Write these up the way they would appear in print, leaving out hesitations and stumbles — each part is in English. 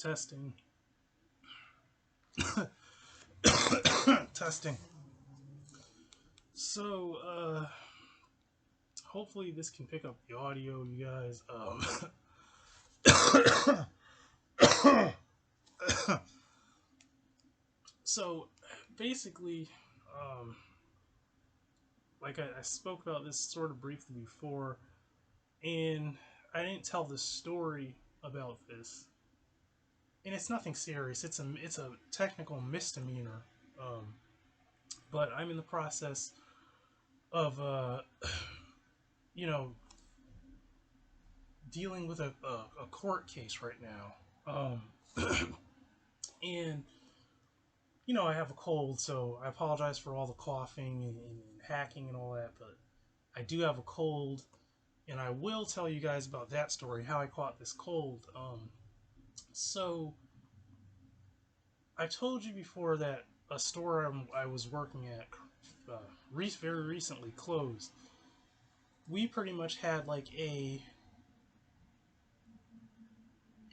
Testing. Testing. So, hopefully this can pick up the audio, you guys. So, basically, um, like I spoke about this sort of briefly before, and I didn't tell the story about this, and it's nothing serious. It's a technical misdemeanor, um, but I'm in the process of you know dealing with a court case right now. And I have a cold, so I apologize for all the coughing and hacking and all that, but I do have a cold, and I will tell you guys about that story, how I caught this cold. So I told you before that a store I was working at very recently closed. We pretty much had like a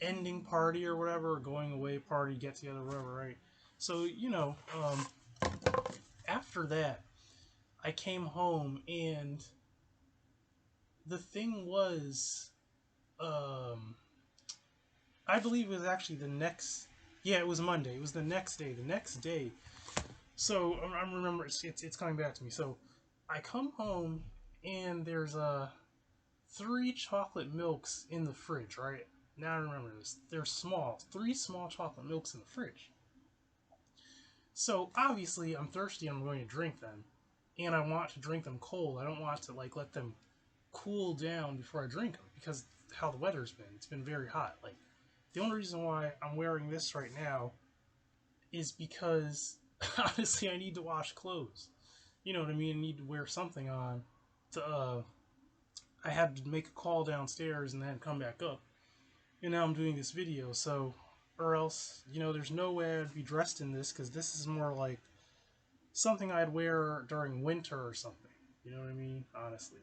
ending party or whatever, or going away party, get together, whatever, right? So after that, I came home, and the thing was, um, I believe it was actually the next. Yeah, it was Monday. It was the next day. The next day. So I remember it's coming back to me. So I come home, and there's three chocolate milks in the fridge. Right now, I remember this. They're small. Three small chocolate milks in the fridge. So obviously, I'm thirsty. I'm going to drink them, and I want to drink them cold. I don't want to like let them cool down before I drink them because how the weather's been. It's been very hot. Like the only reason why I'm wearing this right now is because honestly I need to wash clothes. You know what I mean? I need to wear something on. To I had to make a call downstairs and then come back up, and now I'm doing this video. So, or else there's no way I'd be dressed in this because this is more like something I'd wear during winter or something. You know what I mean? Honestly.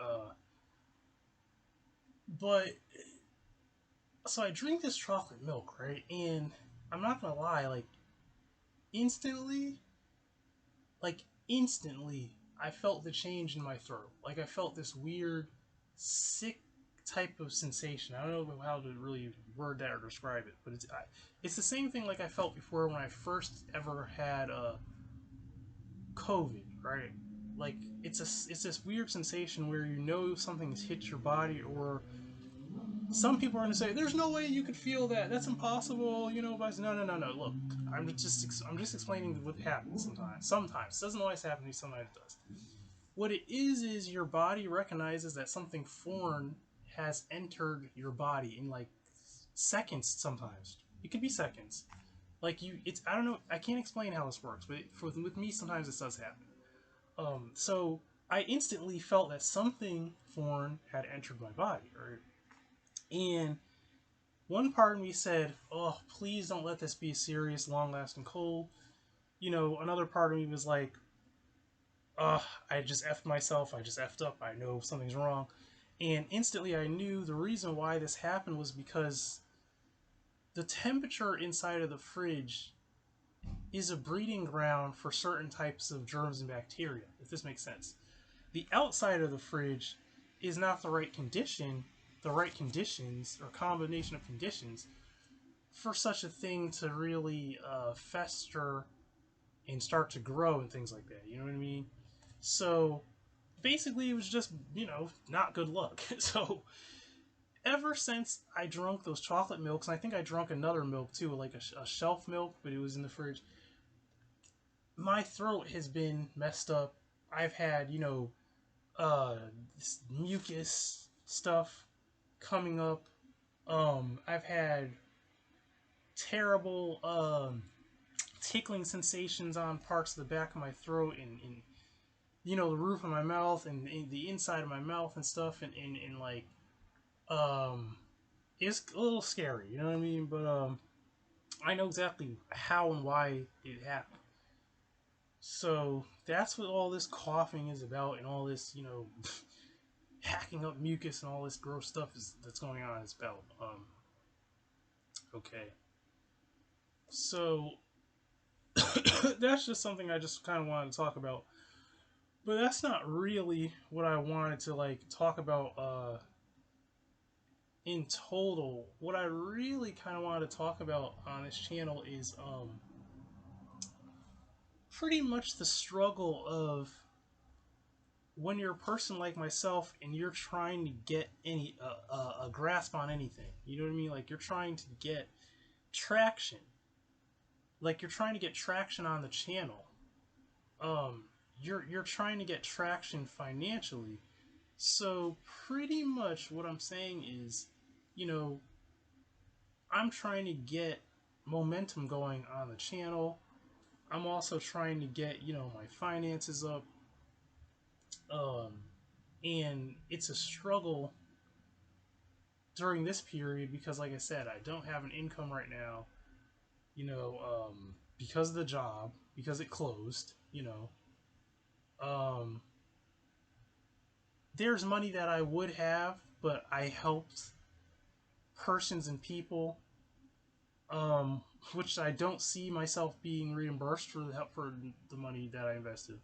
Uh, but so I drink this chocolate milk, right? And I'm not gonna lie, instantly, instantly, I felt the change in my throat. Like I felt this weird, sick type of sensation. I don't know how to really word that or describe it, but it's the same thing like I felt before when I first ever had COVID, right? Like it's this weird sensation where something's hit your body, or some people are going to say, "There's no way you could feel that. That's impossible." But no, no, no, no. Look, I'm just explaining what happens sometimes. Sometimes it doesn't always happen to me. Sometimes it does. What it is your body recognizes that something foreign has entered your body in like seconds. Sometimes it could be seconds. Like it's I don't know. I can't explain how this works, but with me, sometimes this does happen. So I instantly felt that something foreign had entered my body, right? And one part of me said, "Oh, please don't let this be a serious, long-lasting cold." Another part of me was like, "Oh, I just effed myself. I just effed up. I know something's wrong." And instantly, I knew the reason why this happened was because the temperature inside of the fridge is a breeding ground for certain types of germs and bacteria. If this makes sense, the outside of the fridge is not the right conditions or combination of conditions for such a thing to really fester and start to grow and things like that. You know what I mean? So basically, it was just not good luck. So ever since I drunk those chocolate milks, and I think I drunk another milk too, like a shelf milk, but it was in the fridge. My throat has been messed up. I've had uh, this mucus stuff coming up. I've had terrible tickling sensations on parts of the back of my throat and the roof of my mouth and the inside of my mouth and stuff and like um it's a little scary, you know what I mean? But I know exactly how and why it happened. So that's what all this coughing is about, and all this hacking up mucus and all this gross stuff that's going on is about. Okay. So that's just something I just kind of wanted to talk about. But that's not really what I wanted to like talk about in total. What I really kind of wanted to talk about on this channel is pretty much the struggle of when you're a person like myself and you're trying to get a grasp on anything. You know what I mean? Like you're trying to get traction. Like you're trying to get traction on the channel. Um, you're trying to get traction financially. So pretty much what I'm saying is, you know, I'm trying to get momentum going on the channel. I'm also trying to get, you know, my finances up. Um, and it's a struggle during this period because, like I said, I don't have an income right now, you know, because of the job, because it closed, you know. Um, there's money that I would have, but I helped persons and people, um, which I don't see myself being reimbursed for the help for the money that I invested.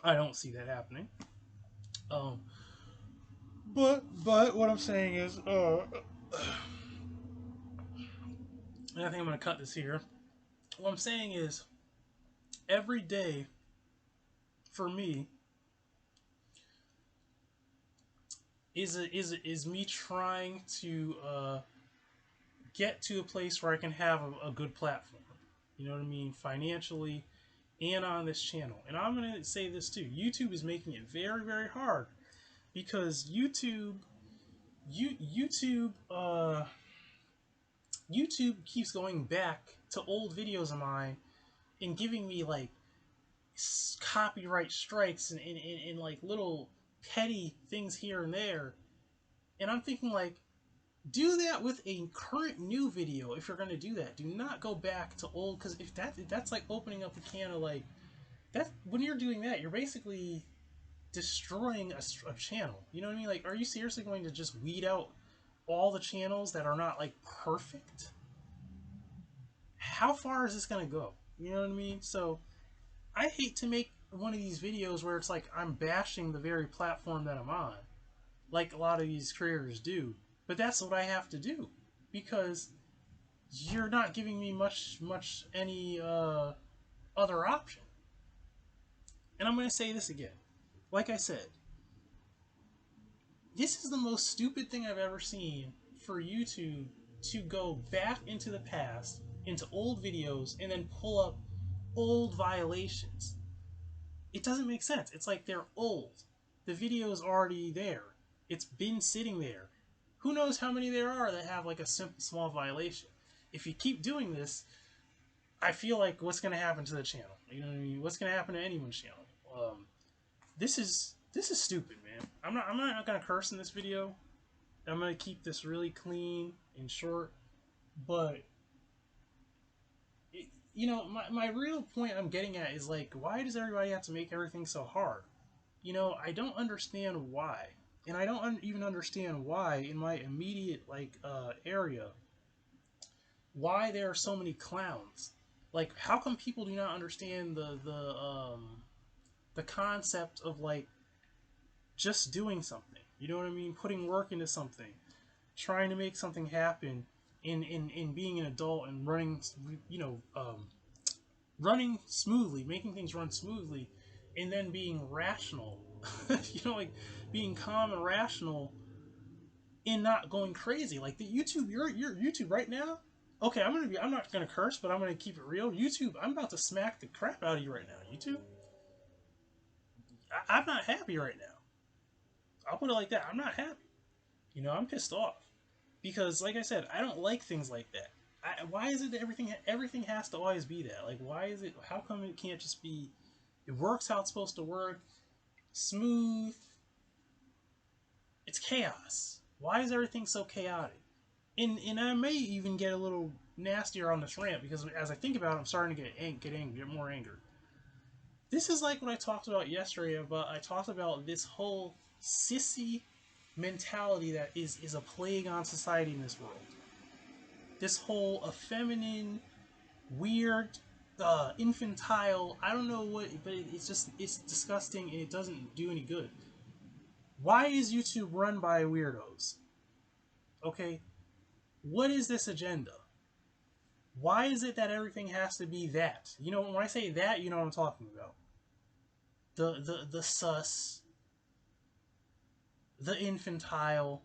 I don't see that happening. Um, but what I'm saying is, and I think I'm gonna cut this here. What I'm saying is, every day for me is me trying to get to a place where I can have a good platform. You know what I mean, financially, and on this channel. And I'm gonna say this too: YouTube is making it very, very hard because YouTube, YouTube keeps going back to old videos of mine and giving me like copyright strikes and like little petty things here and there. And I'm thinking like, do that with a current new video if you're going to do that. Do not go back to old, because if that's like opening up a can of like that. When you're doing that, you're basically destroying a channel. You know what I mean? Like, are you seriously going to just weed out all the channels that are not like perfect? How far is this going to go? You know what I mean? So I hate to make one of these videos where it's like I'm bashing the very platform that I'm on, like a lot of these creators do. But that's what I have to do because you're not giving me much any other option. And I'm going to say this again. Like I said, this is the most stupid thing I've ever seen for YouTube to go back into the past, into old videos, and then pull up old violations. It doesn't make sense. It's like they're old. The video's already there. It's been sitting there. Who knows how many there are that have like a simple small violation? If you keep doing this, I feel like what's going to happen to the channel? You know what I mean? What's going to happen to anyone's channel? This is stupid, man. I'm not going to curse in this video. I'm going to keep this really clean and short. But you know, my real point I'm getting at is like, why does everybody have to make everything so hard? You know, I don't understand why, and I don't even understand why in my immediate like area, why there are so many clowns. Like, how come people do not understand the concept of like just doing something? You know what I mean? Putting work into something, trying to make something happen, in being an adult and running, you know, running smoothly, making things run smoothly, and then being rational. You know, like being calm and rational and not going crazy. Like the YouTube, your YouTube right now. Okay, I'm not gonna curse, but I'm gonna keep it real. YouTube, I'm about to smack the crap out of you right now. YouTube, I'm not happy right now. I'll put it like that. I'm not happy. You know, I'm pissed off because, like I said, I don't like things like that. Why is it that everything has to always be that? Like, why is it? How come it can't just be? It works how it's supposed to work, smooth. It's chaos. Why is everything so chaotic? And I may even get a little nastier on this rant because as I think about it, I'm starting to get more anger. This is like what I talked about yesterday. I talked about this whole sissy mentality that is a plague on society in this world. This whole effeminate, weird, infantile, I don't know what, but it's just, it's disgusting and it doesn't do any good. Why is YouTube run by weirdos? Okay, what is this agenda? Why is it that everything has to be that? You know, when I say that, you know what I'm talking about. The sus, the infantile,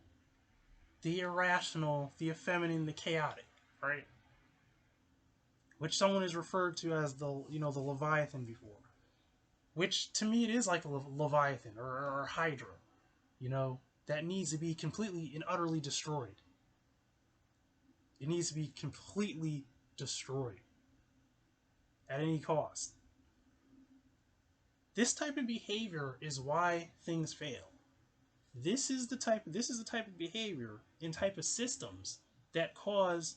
the irrational, the effeminate, the chaotic, right? Which someone has referred to as the, you know, the Leviathan before. Which to me it is like a Leviathan or Hydra, you know, that needs to be completely and utterly destroyed. It needs to be completely destroyed at any cost. This type of behavior is why things fail. This is the type of behavior and type of systems that cause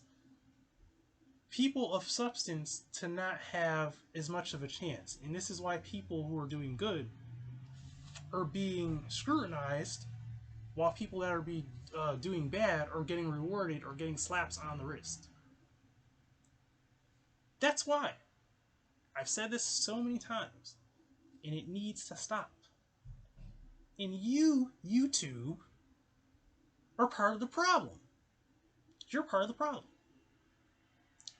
people of substance to not have as much of a chance. And this is why people who are doing good are being scrutinized, while people that are doing bad are getting rewarded or getting slaps on the wrist. That's why. I've said this so many times, and it needs to stop. And you, YouTube, are part of the problem. You're part of the problem.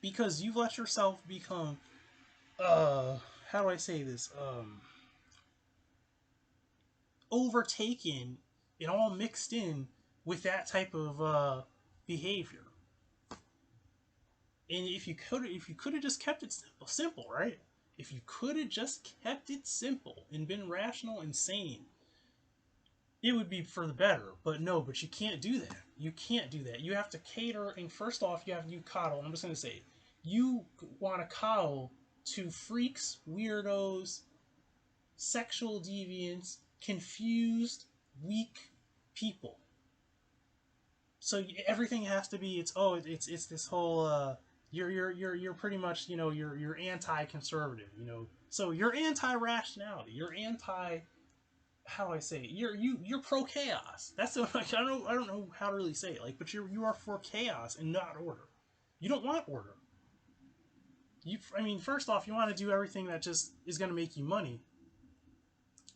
Because you've let yourself become, how do I say this? Overtaken and all mixed in with that type of behavior. And if you could have just kept it simple, right? If you could have just kept it simple and been rational and sane, it would be for the better. But no, but you can't do that. You can't do that. You have to cater, and first off, you coddle. I'm just gonna say, you want to coddle to freaks, weirdos, sexual deviants, confused, weak people. So everything has to be. It's this whole. You're pretty much, you know, you're anti-conservative, you know. So you're anti-rationality. You're anti, how do I say it? You're pro chaos. That's the, I don't know how to really say it. Like, but you are for chaos and not order. You don't want order. I mean, first off, you want to do everything that just is going to make you money.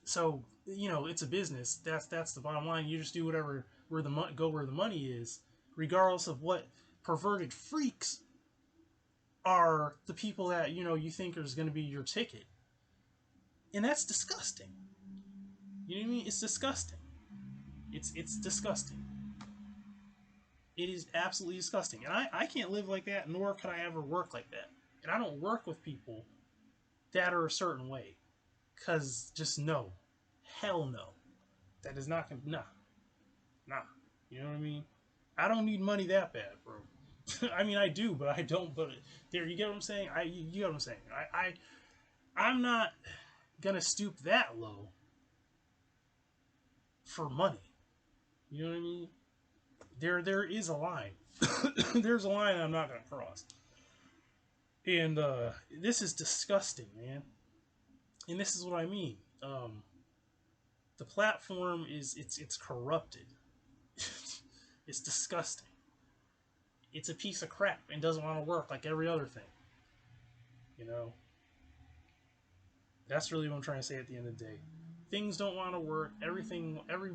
So, you know, it's a business. That's the bottom line. You just do whatever, where the money is, regardless of what perverted freaks are the people that, you know, you think is going to be your ticket. And that's disgusting. You know what I mean? It's disgusting. It's disgusting. It is absolutely disgusting. And I can't live like that, nor could I ever work like that. And I don't work with people that are a certain way. Because just no. Hell no. That is not going to... Nah. You know what I mean? I don't need money that bad, bro. I mean, I do, but I don't. But there, you get what I'm saying? You get what I'm saying? I'm not going to stoop that low for money. You know what I mean? There is a line. There's a line I'm not going to cross. And this is disgusting, man. And this is what I mean. The platform is it's corrupted. It's disgusting. It's a piece of crap and doesn't want to work like every other thing. You know? That's really what I'm trying to say at the end of the day. Things don't want to work. Every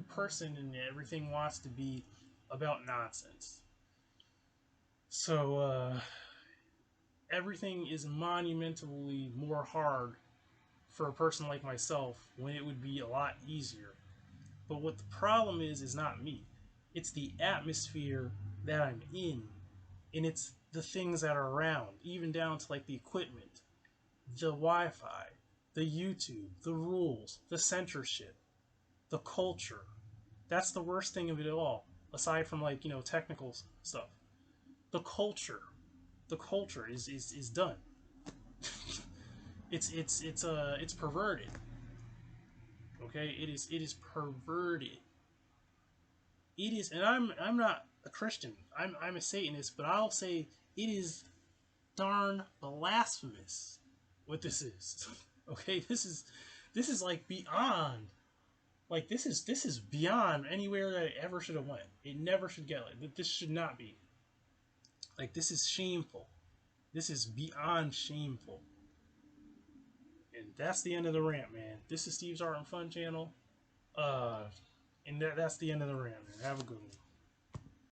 person and everything wants to be about nonsense. So, everything is monumentally more hard for a person like myself when it would be a lot easier. But what the problem is not me. It's the atmosphere that I'm in. And it's the things that are around, even down to like the equipment, the Wi-Fi, the YouTube, the rules, the censorship, the culture. That's the worst thing of it all, aside from, like, you know, technical stuff. The culture. The culture is done. It's perverted. Okay? It is perverted. It is, and I'm not a Christian. I'm a Satanist, but I'll say it is darn blasphemous what this is. Okay? This is like beyond. Like, this is beyond anywhere that it ever should have went. It never should get like this. Should not be. Like, this is shameful. This is beyond shameful. And that's the end of the rant, man. This is Steve's Art and Fun channel. And that's the end of the rant, man. Have a good one.